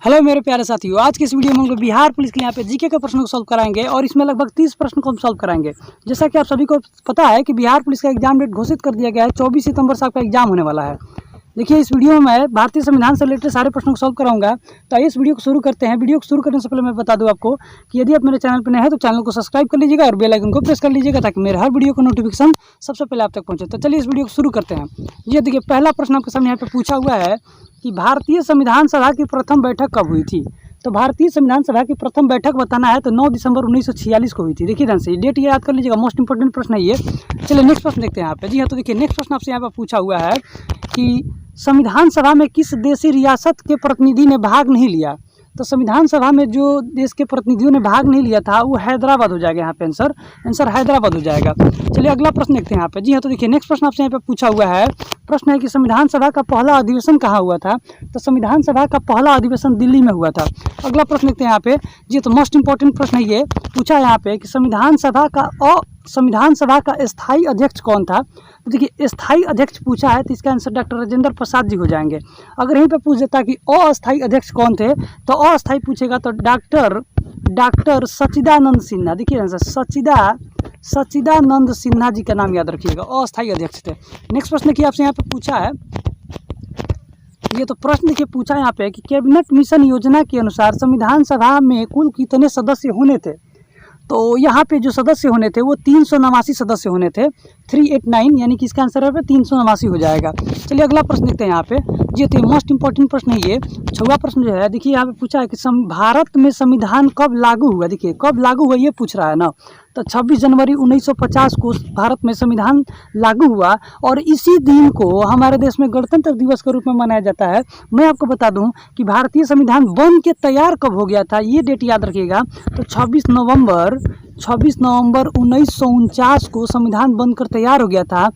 Hello मेरे प्यारे साथियों, आज की इस वीडियो में हम लोग बिहार पुलिस के यहाँ पे जीके के प्रश्नों को सॉल्व कराएंगे और इसमें लगभग 30 प्रश्न को हम सॉल्व कराएंगे। जैसा कि आप सभी को पता है कि बिहार पुलिस का एग्जाम डेट घोषित कर दिया गया है। 24 सितंबर से आपका एग्जाम होने वाला है। देखिए, इस वीडियो में मैं भारतीय संविधान से रिलेटेड सारे प्रश्नों को सॉल्व कराऊंगा। तो आइए इस वीडियो को शुरू करते हैं। वीडियो को शुरू करने से पहले मैं बता दूं आपको कि यदि आप मेरे चैनल पर नए हैं तो चैनल को सब्सक्राइब कर लीजिएगा और बेल आइकन को प्रेस कर लीजिएगा ताकि मेरे हर वीडियो का नोटिफिकेशन सबसे पहले आप तक पहुंचे। तो चलिए इस वीडियो को शुरू करते हैं। ये देखिए, पहला प्रश्न आपके सामने यहाँ पे पूछा हुआ है कि भारतीय संविधान सभा की प्रथम बैठक कब हुई थी। तो भारतीय संविधान सभा की प्रथम बैठक बताना है तो 9 दिसंबर 1946 को हुई थी। देखिए ध्यान से, डेट याद कर लीजिएगा, मोस्ट इंपोर्टेंट प्रश्न है ये। चलिए नेक्स्ट प्रश्न देखते हैं यहाँ पे। जी हाँ, तो देखिए नेक्स्ट प्रश्न आपसे यहाँ पे पूछा हुआ है कि संविधान सभा में किस देशी रियासत के प्रतिनिधि ने भाग नहीं लिया। तो संविधान सभा में जो देश के प्रतिनिधियों ने भाग नहीं लिया था वो हैदराबाद हो जाएगा। यहाँ पे आंसर हैदराबाद हो जाएगा। चलिए अगला प्रश्न देखते हैं यहाँ पे। जी हाँ, तो देखिए नेक्स्ट प्रश्न आपसे यहाँ पे पूछा हुआ है। प्रश्न है कि संविधान सभा का पहला अधिवेशन कहाँ हुआ था। तो संविधान सभा का पहला अधिवेशन दिल्ली में हुआ था। अगला प्रश्न देखते हैं यहाँ पे। जी तो मोस्ट इंपॉर्टेंट प्रश्न है ये, पूछा है यहाँ पे कि संविधान सभा का स्थायी अध्यक्ष कौन था। तो देखिए, स्थायी अध्यक्ष पूछा है तो इसका आंसर डॉक्टर राजेंद्र प्रसाद जी हो जाएंगे। अगर यहीं पे पूछ देता कि अस्थायी अध्यक्ष कौन थे तो अस्थायी पूछेगा तो डॉक्टर सच्चिदानंद सिन्हा। देखिए आंसर सच्चिदानंद सिन्हा जी का नाम याद रखिएगा, अस्थायी अध्यक्ष थे। नेक्स्ट प्रश्न की आपसे यहाँ पे पूछा है, ये तो प्रश्न देखिए पूछा है यहाँ पे कि कैबिनेट मिशन योजना के अनुसार संविधान सभा में कुल कितने सदस्य होने थे। तो यहाँ पे जो सदस्य होने थे वो 389 सदस्य होने थे, 389, यानी कि इसका आंसर है 389 हो जाएगा। चलिए अगला प्रश्न देखते हैं यहाँ पे। जी तो मोस्ट इंपॉर्टेंट प्रश्न है ये, 6वां प्रश्न जो है। देखिए यहाँ पे पूछा है कि भारत में संविधान कब लागू हुआ। देखिए कब लागू हुआ ये पूछ रहा है ना। तो 26 जनवरी 1950 को भारत में संविधान लागू हुआ और इसी दिन को हमारे देश में गणतंत्र दिवस के रूप में मनाया जाता है। मैं आपको बता दूं कि भारतीय संविधान बन के तैयार कब हो गया था, ये डेट याद रखिएगा। तो 26 नवंबर 1949 को संविधान बनकर तैयार हो गया था।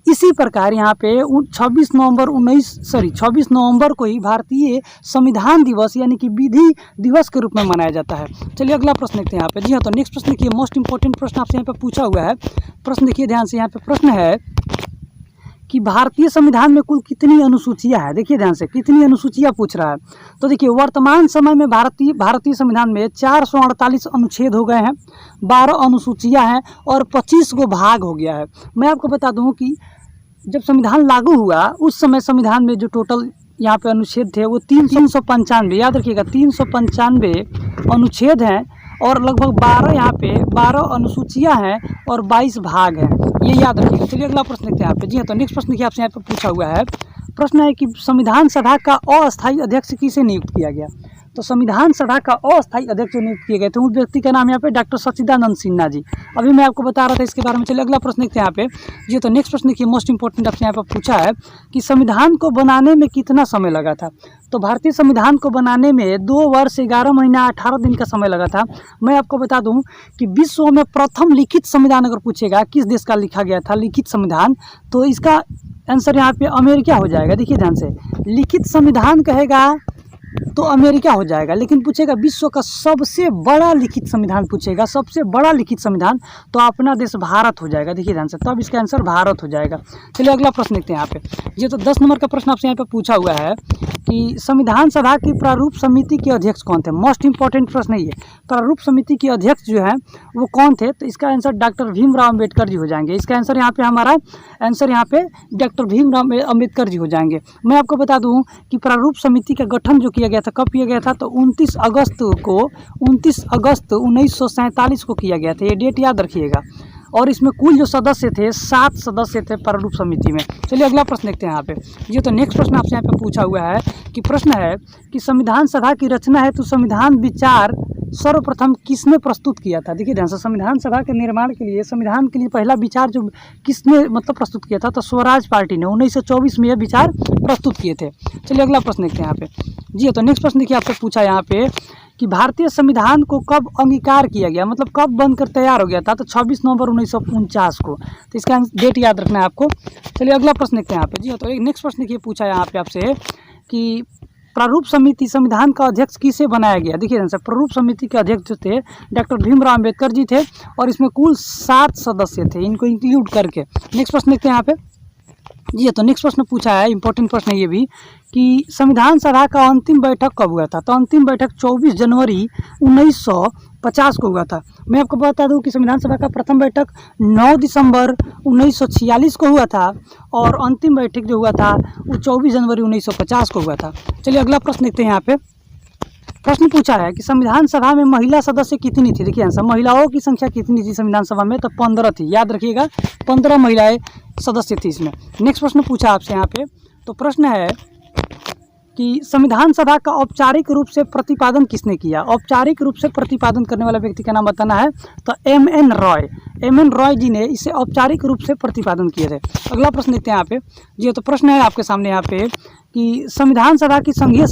इसी प्रकार यहाँ पे 26 नवंबर को ही भारतीय संविधान दिवस यानी कि विधि दिवस के रूप में मनाया जाता है। चलिए अगला प्रश्न देखते हैं यहाँ पे। जी हाँ, तो नेक्स्ट प्रश्न देखिए, मोस्ट इंपॉर्टेंट प्रश्न आपसे यहाँ पे पूछा हुआ है। प्रश्न देखिए ध्यान से, यहाँ पे प्रश्न है कि भारतीय संविधान में कुल कितनी अनुसूचियां हैं। देखिए ध्यान से, कितनी अनुसूचियां पूछ रहा है। तो देखिए वर्तमान समय में भारतीय संविधान में 448 अनुच्छेद हो गए हैं, 12 अनुसूचियां हैं और 25 को भाग हो गया है। मैं आपको बता दूं कि जब संविधान लागू हुआ उस समय संविधान में जो टोटल यहाँ पे अनुच्छेद थे वो 395, याद रखिएगा 395 अनुच्छेद हैं और लगभग 12 अनुसूचियां हैं और 22 भाग हैं, ये याद रखिएगा। चलिए अगला प्रश्न देखते हैं यहाँ पे। जी हाँ, तो नेक्स्ट प्रश्न की आपसे यहाँ पे पूछा हुआ है। प्रश्न है कि संविधान सभा का अस्थायी अध्यक्ष किसे नियुक्त किया गया। तो संविधान सभा का अस्थायी अध्यक्ष नियुक्त किए गए थे उस व्यक्ति का नाम यहाँ पे डॉक्टर सच्चिदानंद सिन्हा जी। अभी मैं आपको बता रहा था इसके बारे में। चलिए अगला प्रश्न देखते हैं यहाँ पे। जी तो नेक्स्ट प्रश्न देखिए, मोस्ट इंपॉर्टेंट आपसे यहाँ पे पूछा है कि संविधान को बनाने में कितना समय लगा था। तो भारतीय संविधान को बनाने में 2 वर्ष 11 महीना 18 दिन का समय लगा था। मैं आपको बता दूं कि विश्व में प्रथम लिखित संविधान अगर पूछेगा किस देश का लिखा गया था लिखित संविधान, तो इसका आंसर यहाँ पे अमेरिका हो जाएगा। देखिए ध्यान से, लिखित संविधान कहेगा तो अमेरिका हो जाएगा, लेकिन पूछेगा विश्व का सबसे बड़ा लिखित संविधान पूछेगा, सबसे बड़ा लिखित संविधान, तो अपना देश भारत हो जाएगा। देखिए ध्यान से, तब इसका आंसर भारत हो जाएगा। चलिए अगला प्रश्न देखते हैं यहाँ पे। ये तो 10 नंबर का प्रश्न आपसे यहाँ पे पूछा हुआ है कि संविधान सभा की प्रारूप समिति के अध्यक्ष कौन थे। मोस्ट इंपॉर्टेंट प्रश्न है ये, प्रारूप समिति के अध्यक्ष जो है वो कौन थे। तो इसका आंसर डॉक्टर भीमराव अम्बेडकर जी हो जाएंगे। इसका आंसर यहाँ पे, हमारा आंसर यहाँ पे डॉक्टर भीमराव अम्बेडकर जी हो जाएंगे। मैं आपको बता दूं कि प्रारूप समिति का गठन जो किया गया था, कब किया गया था, तो 29 अगस्त 1947 को किया गया था। ये डेट याद रखिएगा। और इसमें कुल जो सदस्य थे 7 सदस्य थे प्रारूप समिति में। चलिए अगला प्रश्न देखते हैं यहाँ पे। ये तो नेक्स्ट प्रश्न आपसे यहाँ पे पूछा हुआ है कि प्रश्न है कि संविधान सभा की रचना है तो संविधान विचार सर्वप्रथम किसने प्रस्तुत किया था। देखिए ध्यान से, संविधान सभा के निर्माण के लिए, संविधान के लिए पहला विचार जो किसने प्रस्तुत किया था, तो स्वराज पार्टी ने 1924 में यह विचार प्रस्तुत किए थे। चलिए अगला प्रश्न देखते हैं यहाँ पे। जी तो नेक्स्ट प्रश्न देखिए, आपसे पूछा यहाँ पे कि भारतीय संविधान को कब अंगीकार किया गया, मतलब कब बनकर तैयार हो गया था। तो 26 नवंबर 1949 को। तो इसका डेट याद रखना है आपको। चलिए अगला प्रश्न देखते हैं यहाँ पे। जी तो एक नेक्स्ट प्रश्न देखिए, पूछा यहाँ पे आपसे कि प्रारूप समिति संविधान का अध्यक्ष किसे बनाया गया। देखिए प्रारूप समिति के अध्यक्ष जो थे डॉक्टर भीमराव अम्बेडकर जी थे और इसमें कुल 7 सदस्य थे, इनको इंक्लूड करके। नेक्स्ट प्रश्न देखते हैं यहाँ पे। जी तो नेक्स्ट प्रश्न पूछा है, इंपॉर्टेंट प्रश्न है ये भी, कि संविधान सभा का अंतिम बैठक कब हुआ था। तो अंतिम बैठक 24 जनवरी 1950 को हुआ था। मैं आपको बता दूं कि संविधान सभा का प्रथम बैठक 9 दिसंबर 1946 को हुआ था और अंतिम बैठक जो हुआ था वो 24 जनवरी 1950 को हुआ था। चलिए अगला प्रश्न देखते हैं। यहाँ पे प्रश्न पूछा है कि संविधान सभा में महिला सदस्य कितनी थी। देखिए आंसर, महिलाओं की संख्या कितनी थी संविधान सभा में, तो 15 थी। याद रखिएगा 15 महिलाएं सदस्य थी इसमें। नेक्स्ट प्रश्न पूछा आपसे यहाँ पे, तो प्रश्न है कि संविधान सभा का औपचारिक रूप से प्रतिपादन किसने किया। औपचारिक रूप से प्रतिपादन करने वाला व्यक्ति का नाम बताना है। तो M.N. रॉय जी ने इसे औपचारिक रूप से प्रतिपादन किए थे। अगला प्रश्न देखते हैं यहाँ पे। जी तो प्रश्न है आपके सामने यहाँ पे कि संविधान सभा की संघीय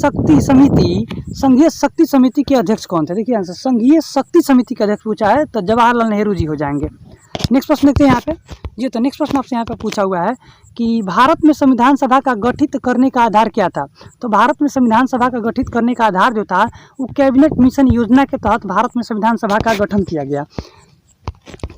शक्ति समिति के अध्यक्ष कौन थे। देखिए आंसर, संघीय शक्ति समिति के अध्यक्ष पूछा है तो जवाहरलाल नेहरू जी हो जाएंगे। नेक्स्ट प्रश्न देखते हैं यहाँ पे। जी तो नेक्स्ट प्रश्न आपसे यहाँ पे पूछा हुआ है कि भारत में संविधान सभा का गठित करने का आधार क्या था। तो भारत में संविधान सभा का गठित करने का आधार जो था वो कैबिनेट मिशन योजना के तहत भारत में संविधान सभा का गठन किया गया।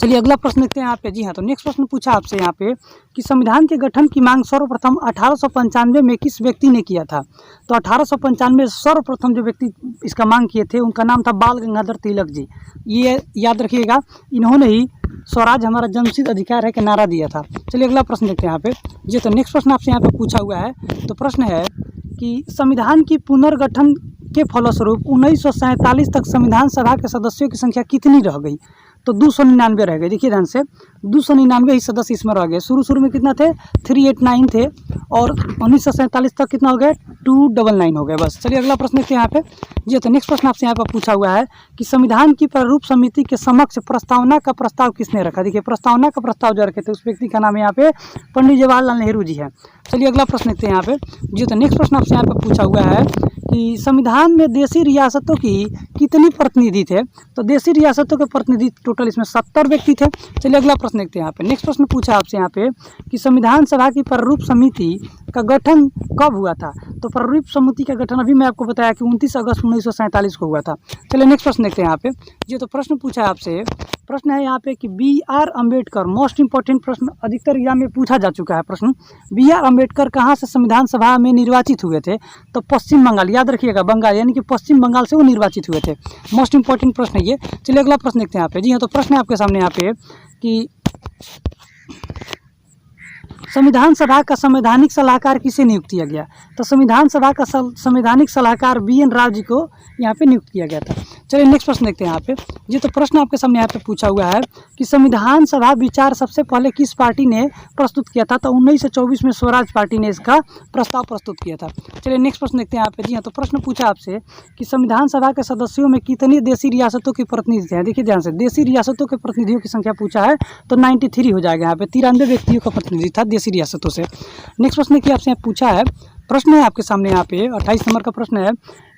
चलिए अगला प्रश्न देखते हैं यहाँ पे। जी हाँ तो नेक्स्ट प्रश्न पूछा आपसे यहाँ पे कि संविधान के गठन की मांग सर्वप्रथम 1895 में किस व्यक्ति ने किया था। तो 1895 में सर्वप्रथम जो व्यक्ति इसका मांग किए थे उनका नाम था बाल गंगाधर तिलक जी। ये याद रखिएगा, इन्होंने ही स्वराज हमारा जन्मसिद्ध अधिकार है का नारा दिया था। चलिए अगला प्रश्न देखते हैं यहाँ पे। जी तो नेक्स्ट प्रश्न आपसे यहाँ पे पूछा हुआ है। तो प्रश्न है कि संविधान की पुनर्गठन के फलस्वरूप 1947 तक संविधान सभा के सदस्यों की संख्या कितनी रह गई। तो 299 रह गए। देखिए ध्यान से, 299 ही सदस्य इसमें रह गए। शुरू में कितना थे, 389 थे और 1947 तक कितना हो गया, 299 हो गए बस। चलिए अगला प्रश्न देखते हैं यहाँ पे। जी तो नेक्स्ट प्रश्न आपसे यहाँ पर पूछा हुआ है कि संविधान की प्रारूप समिति के समक्ष प्रस्तावना का प्रस्ताव किसने रखा। देखिए प्रस्तावना का प्रस्ताव जो रखे थे उस व्यक्ति का नाम यहाँ पे पंडित जवाहरलाल नेहरू जी है। चलिए अगला प्रश्न देखते हैं यहाँ पे। जी तो नेक्स्ट प्रश्न आपसे यहाँ पे पूछा हुआ है कि संविधान में देशी रियासतों की कितनी प्रतिनिधि थे। तो देशी रियासतों के प्रतिनिधि टोटल इसमें 70 व्यक्ति थे। चलिए अगला प्रश्न देखते हैं यहाँ पे। नेक्स्ट प्रश्न पूछा आपसे यहाँ पे कि संविधान सभा की प्रारूप समिति का गठन कब हुआ था। तो प्रारूप समिति का गठन अभी मैं आपको बताया कि 29 अगस्त 1947 को हुआ था। चलिए नेक्स्ट प्रश्न देखते हैं यहाँ पे। ये तो प्रश्न पूछा है आपसे, प्रश्न है यहाँ पे कि B.R. अम्बेडकर, मोस्ट इंपॉर्टेंट प्रश्न, अधिकतर एग्जाम में पूछा जा चुका है प्रश्न। B.R. अम्बेडकर कहाँ से संविधान सभा में निर्वाचित हुए थे। तो पश्चिम बंगाल, याद रखिएगा बंगाल, यानी कि पश्चिम बंगाल से वो निर्वाचित हुए थे। मोस्ट इंपॉर्टेंट प्रश्न है ये। चलिए अगला प्रश्न देखते हैं यहाँ पे। जी हाँ तो प्रश्न है आपके सामने यहाँ पे कि संविधान सभा का संवैधानिक सलाहकार किसे नियुक्त किया गया। तो संविधान सभा का संवैधानिक सलाहकार B.N. राव जी को यहाँ पे नियुक्त किया गया था। चलिए नेक्स्ट प्रश्न देखते हैं यहाँ पे। ये तो प्रश्न आपके सामने यहाँ पे पूछा हुआ है कि संविधान सभा विचार सबसे पहले किस पार्टी ने प्रस्तुत किया था। तो 1924 में स्वराज पार्टी ने इसका प्रस्ताव प्रस्तुत किया था। चलिए नेक्स्ट प्रश्न देखते हैं यहाँ पे। जी हाँ तो प्रश्न पूछा आपसे कि संविधान सभा के सदस्यों में कितनी देशी रियासतों के प्रतिनिधि हैं। देखिए ध्यान से, देशी रियासतों के प्रतिनिधियों की संख्या पूछा है तो 93 हो जाएगा। यहाँ पे 93 व्यक्तियों का प्रतिनिधि था देशी रियासतों से। नेक्स्ट प्रश्न की आपसे पूछा है, प्रश्न है आपके सामने यहाँ पे 28 नंबर का प्रश्न है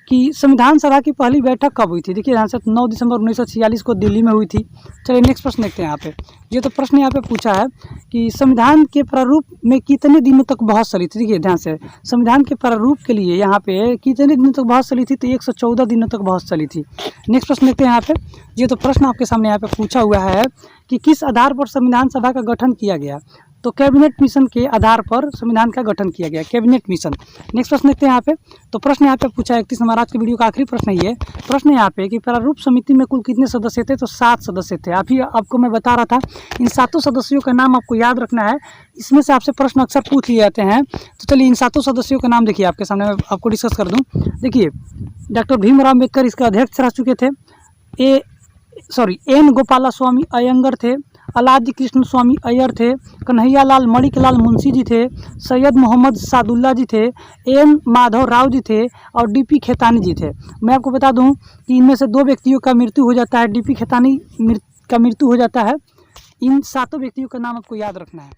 कि संविधान सभा की पहली बैठक कब हुई थी। देखिए ध्यान से, 9 दिसंबर 1946 को दिल्ली में हुई थी। चलिए नेक्स्ट प्रश्न देखते हैं यहाँ पे। ये तो प्रश्न यहाँ पे पूछा है कि संविधान के प्रारूप में कितने दिनों तक बहस चली थी। देखिए ध्यान से, संविधान के प्रारूप के लिए यहाँ पे कितने दिनों तक बहस चली थी। तो 114 दिनों तक बहस चली थी। नेक्स्ट प्रश्न देखते हैं यहाँ पे। ये तो प्रश्न आपके सामने यहाँ पे पूछा हुआ है कि किस आधार पर संविधान सभा का गठन किया गया। तो कैबिनेट मिशन के आधार पर संविधान का गठन किया गया, कैबिनेट मिशन। नेक्स्ट प्रश्न देखते हैं यहाँ पे। तो प्रश्न यहाँ पे पूछा है 31 नंबर, आज के वीडियो का आखिरी प्रश्न ये प्रश्न यहाँ पे कि प्रारूप समिति में कुल कितने सदस्य थे। तो 7 सदस्य थे। आपको मैं बता रहा था इन 7 सदस्यों का नाम आपको याद रखना है। इसमें से आपसे प्रश्न अक्सर पूछ लिए जाते हैं। तो चलिए इन 7 सदस्यों का नाम देखिए आपके सामने, मैं आपको डिस्कस कर दूँ। देखिए डॉक्टर भीमराव अम्बेडकर इसके अध्यक्ष रह चुके थे। एन गोपाला स्वामी अयंगर थे, अलादी कृष्ण स्वामी अय्यर थे, कन्हैया लाल मणिकलाल मुंशी जी थे, सैयद मोहम्मद सादुल्ला जी थे, एन माधव राव जी थे और डीपी खेतानी जी थे। मैं आपको बता दूं कि इनमें से 2 व्यक्तियों का मृत्यु हो जाता है, डीपी खेतानी का मृत्यु हो जाता है। इन 7 व्यक्तियों का नाम आपको याद रखना है।